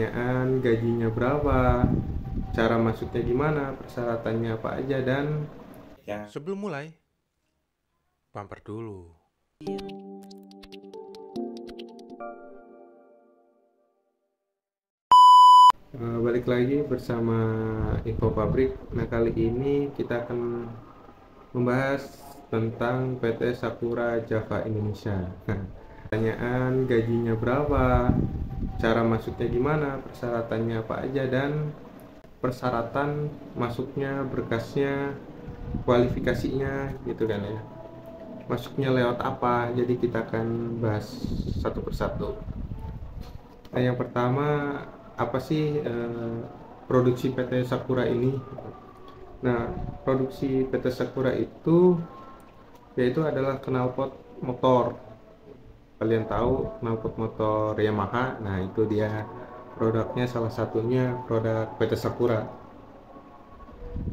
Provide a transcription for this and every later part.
pertanyaan gajinya berapa, cara masuknya gimana, persyaratannya apa aja, dan ya. Sebelum mulai, bumper dulu. Balik lagi bersama Info Pabrik. Nah, kali ini kita akan membahas tentang PT Sakura Java Indonesia. Nah, pertanyaan gajinya berapa, cara masuknya gimana, persyaratannya apa aja, dan persyaratan masuknya, berkasnya, kualifikasinya gitu kan ya. Masuknya lewat apa? Jadi kita akan bahas satu persatu. Nah, yang pertama, apa sih produksi PT Sakura ini? Nah, produksi PT Sakura itu yaitu adalah knalpot motor. Kalian tahu knalpot motor Yamaha? Nah, itu dia produknya, salah satunya produk PT Sakura.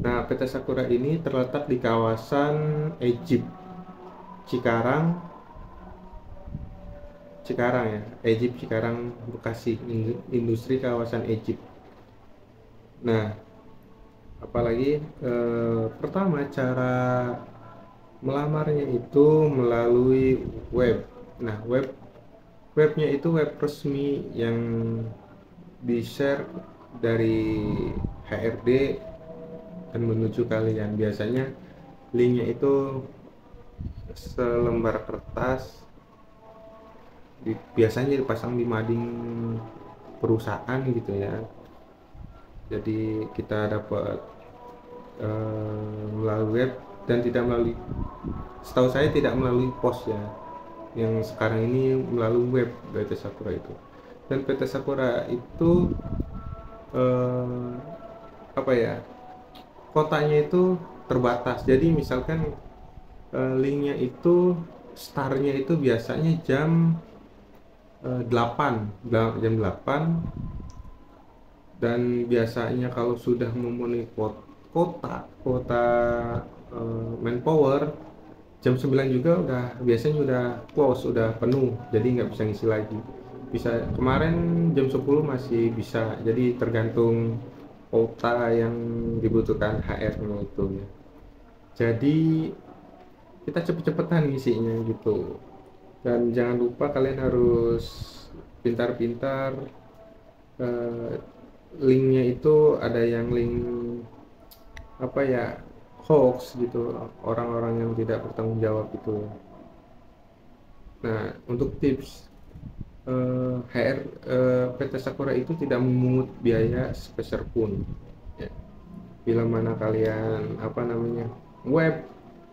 Nah, PT Sakura ini terletak di kawasan Egypt, Cikarang, ya, Egypt Cikarang, Bekasi, industri kawasan Egypt. Nah, apalagi pertama, cara melamarnya itu melalui web. Nah, webnya itu web resmi yang di-share dari HRD dan menuju kalian. Biasanya linknya itu selembar kertas, biasanya dipasang di mading perusahaan gitu ya. Jadi kita dapat melalui web, dan tidak melalui, setahu saya tidak melalui pos ya. Yang sekarang ini melalui web PT Sakura itu. Dan PT Sakura itu eh, apa ya, kotanya itu terbatas. Jadi misalkan linknya itu startnya itu biasanya jam 8, jam 8, dan biasanya kalau sudah memenuhi kota manpower, jam 9 juga biasanya udah close, udah penuh, jadi nggak bisa ngisi lagi. Bisa kemarin jam 10 masih bisa, jadi tergantung kota yang dibutuhkan HR-nya itu ya. Jadi kita cepet-cepetan ngisinya gitu. Dan jangan lupa kalian harus pintar-pintar, eh, linknya itu ada yang link apa ya, hoax gitu, orang-orang yang tidak bertanggung jawab itu. Nah, untuk tips, HR PT Sakura itu tidak memungut biaya sepeser pun ya. Bila mana kalian apa namanya, web,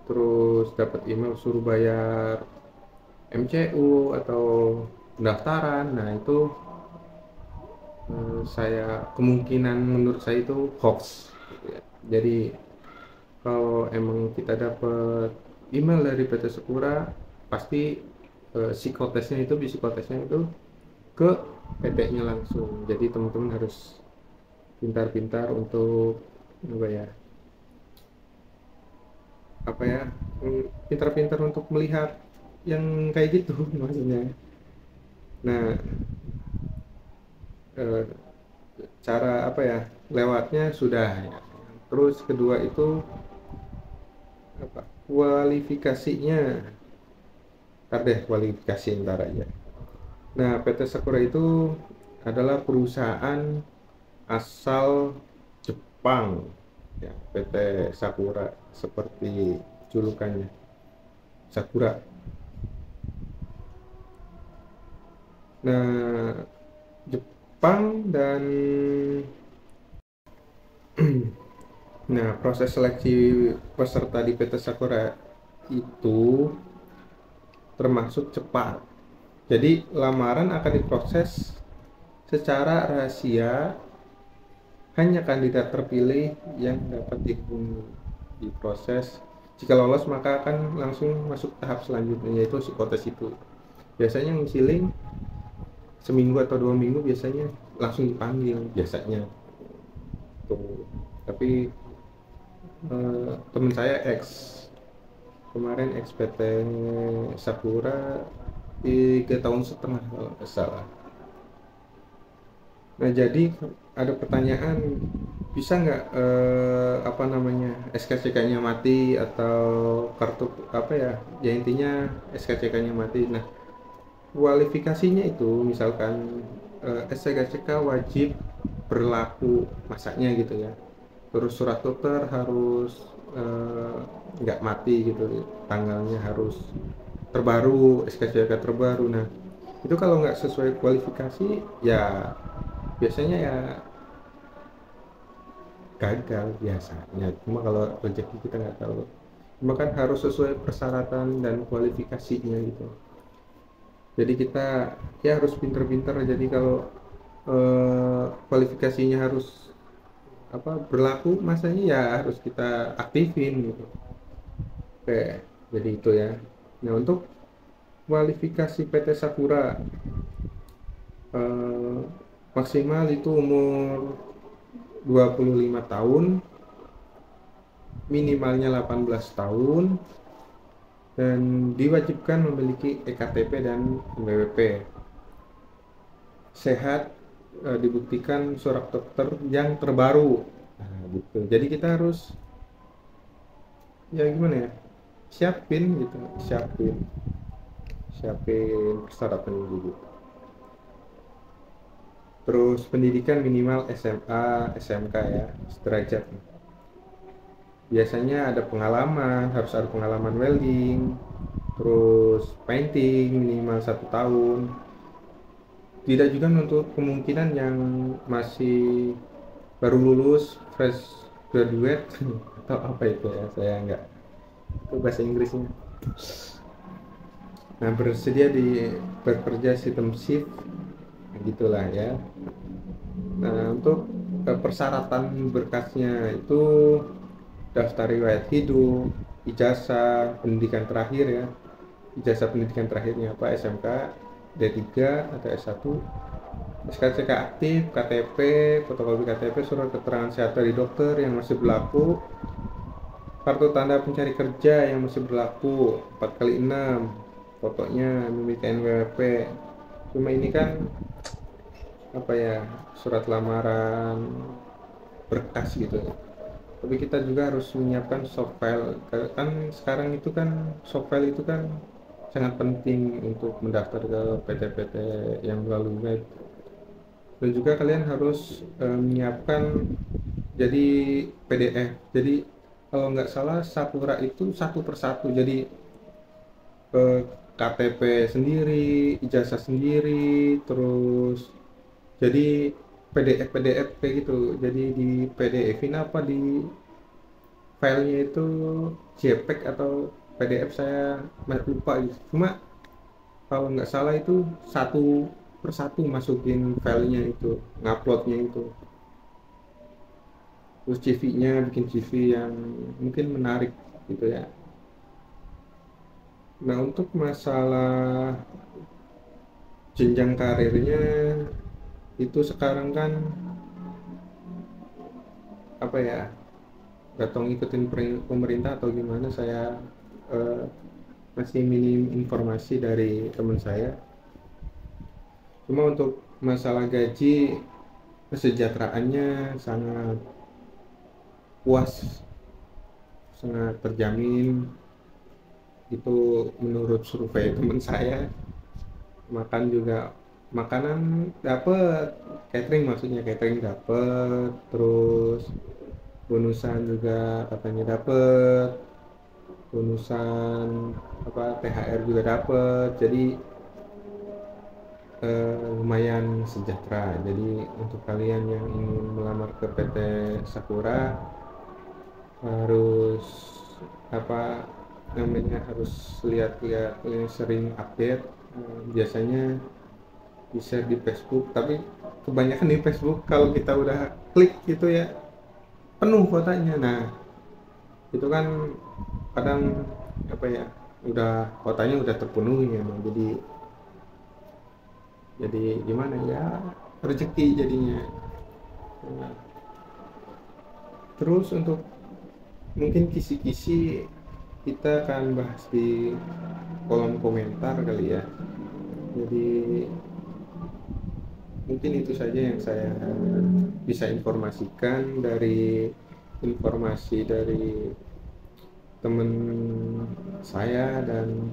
terus dapat email suruh bayar MCU atau pendaftaran, nah itu saya kemungkinan menurut saya itu hoax gitu ya. Jadi kalau emang kita dapat email dari PT Sakura, pasti psikotesnya itu ke PT-nya langsung. Jadi teman-teman harus pintar-pintar untuk apa ya, pintar-pintar untuk melihat yang kayak gitu maksudnya. Nah, eh, cara apa ya, lewatnya sudah ya. Terus kedua itu apa, kualifikasinya. Ntar deh, kualifikasi ntar aja. Nah, PT Sakura itu adalah perusahaan asal Jepang ya. PT Sakura seperti julukannya, Sakura. Nah, Jepang, dan nah, proses seleksi peserta di PT Sakura itu termasuk cepat. Jadi lamaran akan diproses secara rahasia, hanya kandidat terpilih yang dapat dihubungi. Diproses, jika lolos maka akan langsung masuk tahap selanjutnya, yaitu psikotes itu. Biasanya ngisi link seminggu atau 2 minggu, biasanya langsung dipanggil biasanya tuh. Tapi teman saya kemarin PT Sakura 3 tahun setengah kalau nggak salah. Nah, jadi ada pertanyaan, bisa nggak apa namanya, SKCK-nya mati atau kartu apa ya? Ya intinya SKCK-nya mati. Nah, kualifikasinya itu misalkan SKCK wajib berlaku masanya gitu ya. Terus surat dokter harus nggak mati gitu, tanggalnya harus terbaru, SKCK terbaru. Nah, itu kalau nggak sesuai kualifikasi ya biasanya ya gagal biasanya. Cuma kalau rezeki kita nggak tahu, cuma kan harus sesuai persyaratan dan kualifikasinya gitu. Jadi kita ya harus pinter-pinter. Jadi kalau kualifikasinya harus apa berlaku masanya ya harus kita aktifin gitu. Oke, jadi itu ya. Nah, untuk kualifikasi PT Sakura eh, maksimal itu umur 25 tahun, minimalnya 18 tahun, dan diwajibkan memiliki EKTP dan NPWP. Sehat, dibuktikan surat dokter yang terbaru. Nah, gitu. Jadi kita harus ya gimana ya? Siapin gitu, siapin persyaratan gitu. Terus pendidikan minimal SMA, SMK ya, sederajat. Biasanya ada pengalaman, harus ada pengalaman welding, terus painting minimal 1 tahun. Tidak juga menutup kemungkinan yang masih baru lulus, fresh graduate atau apa itu ya, saya nggak, itu bahasa Inggrisnya. Nah, bersedia di bekerja sistem shift, gitulah ya. Nah, untuk persyaratan berkasnya itu daftar riwayat hidup, ijazah pendidikan terakhir ya, ijazah pendidikan terakhirnya apa, SMK, D3 atau S1, SKCK aktif, KTP, fotokopi KTP, surat keterangan sehat dari dokter yang masih berlaku, kartu tanda pencari kerja yang masih berlaku 4x6, fotonya memiliki NPWP. Cuma ini kan apa ya, surat lamaran berkas gitu ya. Tapi kita juga harus menyiapkan soft file, kan sekarang itu kan soft file itu kan sangat penting untuk mendaftar ke PT-PT yang melalui web. Dan juga kalian harus menyiapkan jadi PDF. Jadi kalau nggak salah Sakura itu satu persatu, jadi KTP sendiri, ijazah sendiri, terus jadi PDF kayak gitu. Jadi di PDF-in apa di filenya itu JPEG atau PDF, saya lupa gitu. Cuma kalau nggak salah itu satu persatu masukin filenya itu, nguploadnya itu. Terus CV-nya bikin CV yang mungkin menarik gitu ya. Nah, untuk masalah jenjang karirnya itu sekarang kan apa ya, nggak tahu ngikutin pemerintah atau gimana, saya eh, masih minim informasi dari teman saya. Cuma untuk masalah gaji, kesejahteraannya sangat puas, sangat terjamin. Itu menurut survei teman saya. Makan juga, makanan dapet, catering maksudnya, catering dapet, terus bonusan juga katanya dapet, bonusan apa THR juga dapet. Jadi lumayan sejahtera. Jadi untuk kalian yang ingin melamar ke PT Sakura harus apa namanya, harus lihat-lihat sering update. Biasanya bisa di Facebook, tapi kebanyakan di Facebook kalau kita udah klik gitu ya penuh kotanya. Nah, itu kan kadang apa ya, udah kotanya udah terpenuhi ya. Nah, jadi gimana ya, rezeki jadinya. Nah, terus untuk mungkin kisi-kisi kita akan bahas di kolom komentar kali ya. Jadi Mungkin itu saja yang saya bisa informasikan dari informasi dari teman saya dan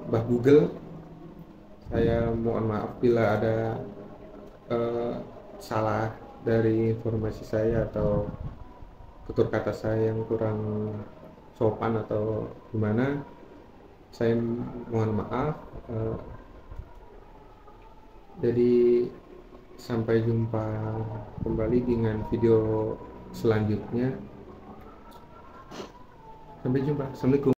Mbah Google. Saya mohon maaf bila ada salah dari informasi saya atau tutur kata saya yang kurang sopan atau gimana. Saya mohon maaf. Jadi sampai jumpa kembali dengan video selanjutnya. Sampai jumpa. Assalamualaikum.